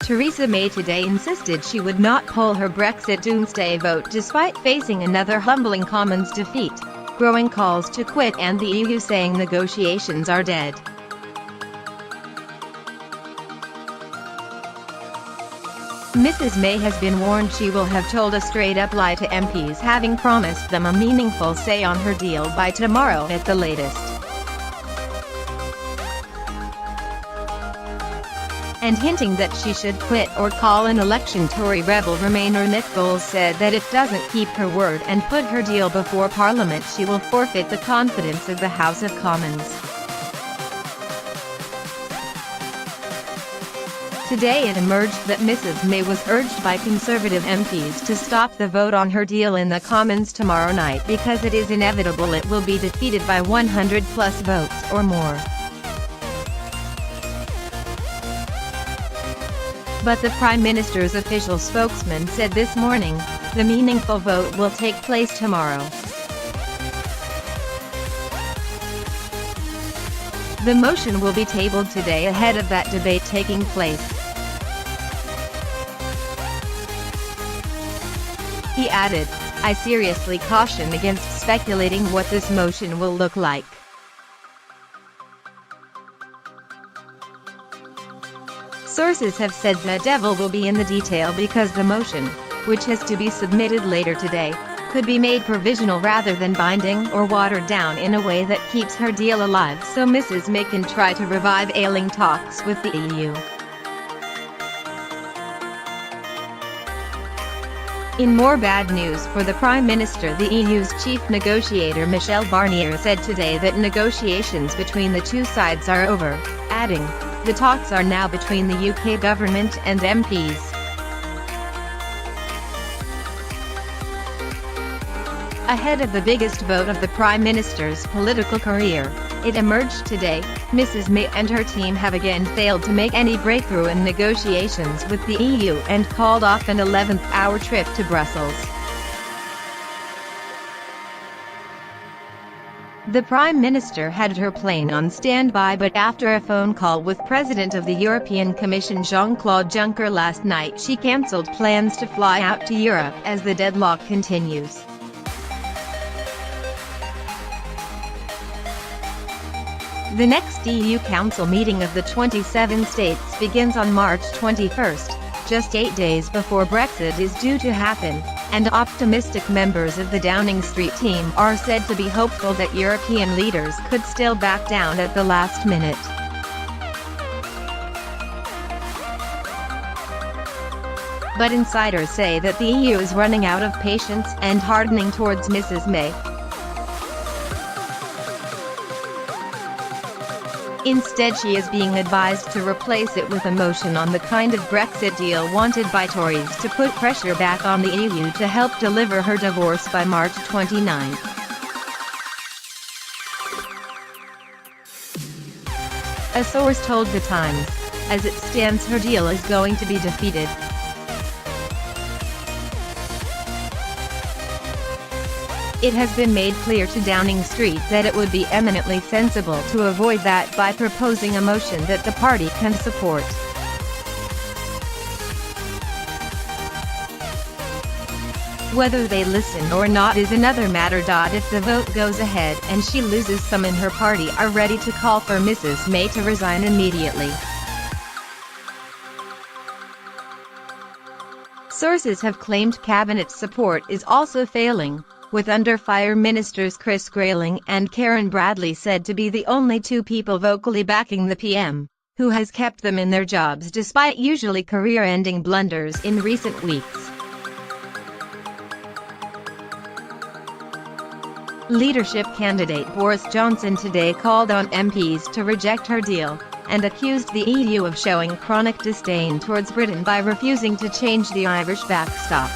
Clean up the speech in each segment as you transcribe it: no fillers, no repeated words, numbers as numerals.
Theresa May today insisted she would not poll her Brexit doomsday vote despite facing another humbling Commons defeat, growing calls to quit and the EU saying negotiations are dead. Mrs May has been warned she will have told a straight-up lie to MPs, having promised them a meaningful say on her deal by tomorrow at the latest. And hinting that she should quit or call an election. Tory rebel Remainer Nick Bowles said that if doesn't keep her word and put her deal before Parliament, she will forfeit the confidence of the House of Commons. Today it emerged that Mrs May was urged by Conservative MPs to stop the vote on her deal in the Commons tomorrow night because it is inevitable it will be defeated by 100+ votes or more. But the Prime Minister's official spokesman said this morning, the meaningful vote will take place tomorrow. The motion will be tabled today ahead of that debate taking place. He added, "I seriously caution against speculating what this motion will look like. Sources have said the devil will be in the detail because the motion, which has to be submitted later today, could be made provisional rather than binding or watered down in a way that keeps her deal alive so Mrs May can try to revive ailing talks with the EU." In more bad news for the Prime Minister, the EU's chief negotiator Michel Barnier said today that negotiations between the two sides are over, adding, "The talks are now between the UK government and MPs." Ahead of the biggest vote of the Prime Minister's political career, it emerged today, Mrs May and her team have again failed to make any breakthrough in negotiations with the EU and called off an 11th-hour trip to Brussels. The Prime Minister had her plane on standby, but after a phone call with President of the European Commission Jean-Claude Juncker last night, she cancelled plans to fly out to Europe as the deadlock continues. The next EU Council meeting of the 27 states begins on March 21, just 8 days before Brexit is due to happen, and optimistic members of the Downing Street team are said to be hopeful that European leaders could still back down at the last minute. But insiders say that the EU is running out of patience and hardening towards Mrs May. Instead, she is being advised to replace it with a motion on the kind of Brexit deal wanted by Tories to put pressure back on the EU to help deliver her divorce by March 29. A source told The Times, "As it stands, her deal is going to be defeated." It has been made clear to Downing Street that it would be eminently sensible to avoid that by proposing a motion that the party can support. Whether they listen or not is another matter. If the vote goes ahead and she loses, some in her party are ready to call for Mrs May to resign immediately. Sources have claimed cabinet support is also failing, with under-fire ministers Chris Grayling and Karen Bradley said to be the only two people vocally backing the PM, who has kept them in their jobs despite usually career-ending blunders in recent weeks. Leadership candidate Boris Johnson today called on MPs to reject her deal, and accused the EU of showing chronic disdain towards Britain by refusing to change the Irish backstop.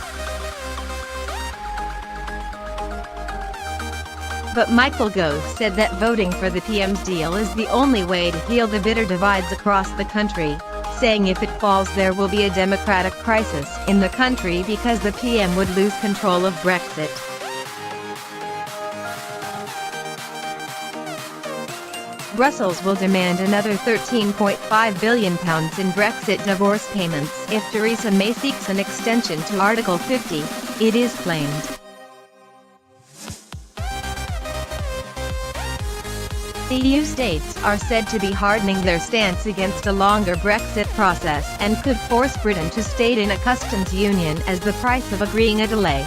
But Michael Gove said that voting for the PM's deal is the only way to heal the bitter divides across the country, saying if it falls there will be a democratic crisis in the country because the PM would lose control of Brexit. Brussels will demand another £13.5 billion in Brexit divorce payments if Theresa May seeks an extension to Article 50, it is claimed. EU states are said to be hardening their stance against a longer Brexit process and could force Britain to stay in a customs union as the price of agreeing a delay.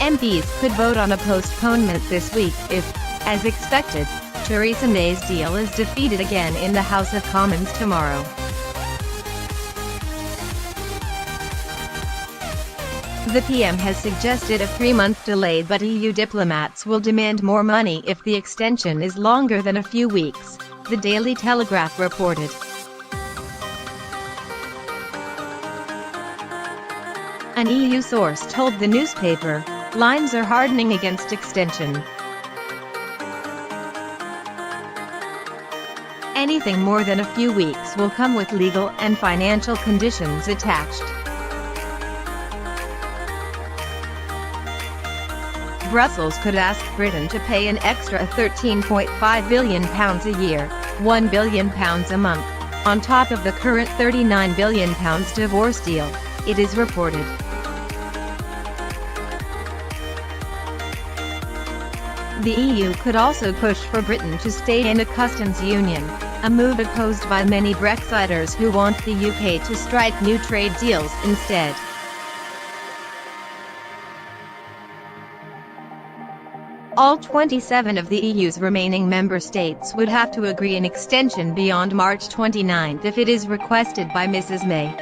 MPs could vote on a postponement this week if, as expected, Theresa May's deal is defeated again in the House of Commons tomorrow. The PM has suggested a 3-month delay, but EU diplomats will demand more money if the extension is longer than a few weeks, the Daily Telegraph reported. An EU source told the newspaper, "Lines are hardening against extension. Anything more than a few weeks will come with legal and financial conditions attached." Brussels could ask Britain to pay an extra £13.5 billion a year, £1 billion a month, on top of the current £39 billion divorce deal, it is reported. The EU could also push for Britain to stay in a customs union, a move opposed by many Brexiters who want the UK to strike new trade deals instead. All 27 of the EU's remaining member states would have to agree an extension beyond March 29 if it is requested by Mrs. May.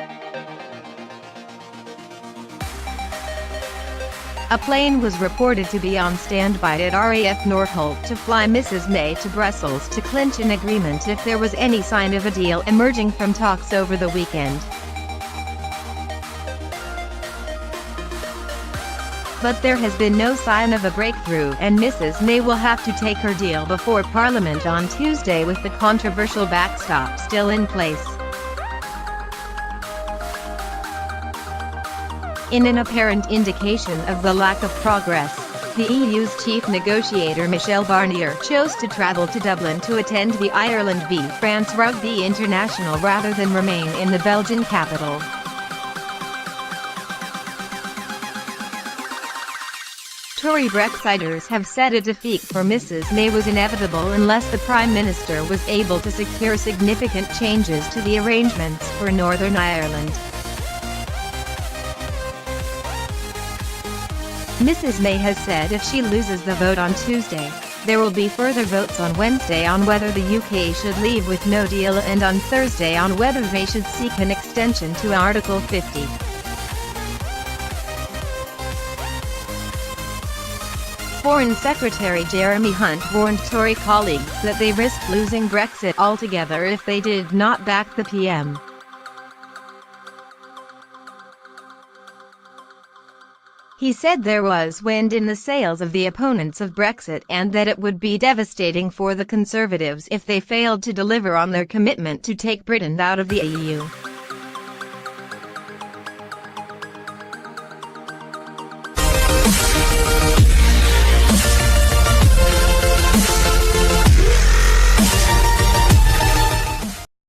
A plane was reported to be on standby at RAF Northolt to fly Mrs. May to Brussels to clinch an agreement if there was any sign of a deal emerging from talks over the weekend. But there has been no sign of a breakthrough, and Mrs. May will have to take her deal before Parliament on Tuesday with the controversial backstop still in place. In an apparent indication of the lack of progress, the EU's chief negotiator Michel Barnier chose to travel to Dublin to attend the Ireland v France Rugby International rather than remain in the Belgian capital. Tory Brexiters have said a defeat for Mrs. May was inevitable unless the Prime Minister was able to secure significant changes to the arrangements for Northern Ireland. Mrs. May has said if she loses the vote on Tuesday, there will be further votes on Wednesday on whether the UK should leave with no deal and on Thursday on whether they should seek an extension to Article 50. Foreign Secretary Jeremy Hunt warned Tory colleagues that they risked losing Brexit altogether if they did not back the PM. He said there was wind in the sails of the opponents of Brexit and that it would be devastating for the Conservatives if they failed to deliver on their commitment to take Britain out of the EU.